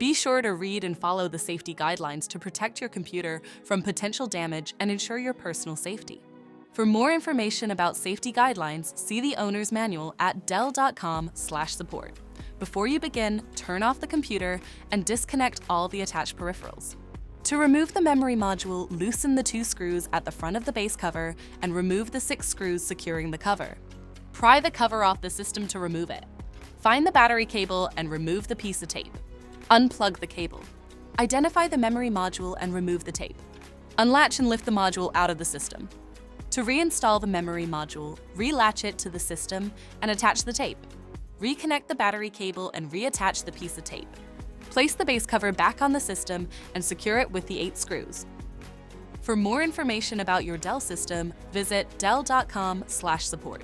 Be sure to read and follow the safety guidelines to protect your computer from potential damage and ensure your personal safety. For more information about safety guidelines, see the owner's manual at dell.com/support. Before you begin, turn off the computer and disconnect all the attached peripherals. To remove the memory module, loosen the 2 screws at the front of the base cover and remove the 6 screws securing the cover. Pry the cover off the system to remove it. Find the battery cable and remove the piece of tape. Unplug the cable. Identify the memory module and remove the tape. Unlatch and lift the module out of the system. To reinstall the memory module, relatch it to the system and attach the tape. Reconnect the battery cable and reattach the piece of tape. Place the base cover back on the system and secure it with the 8 screws. For more information about your Dell system, visit dell.com/support.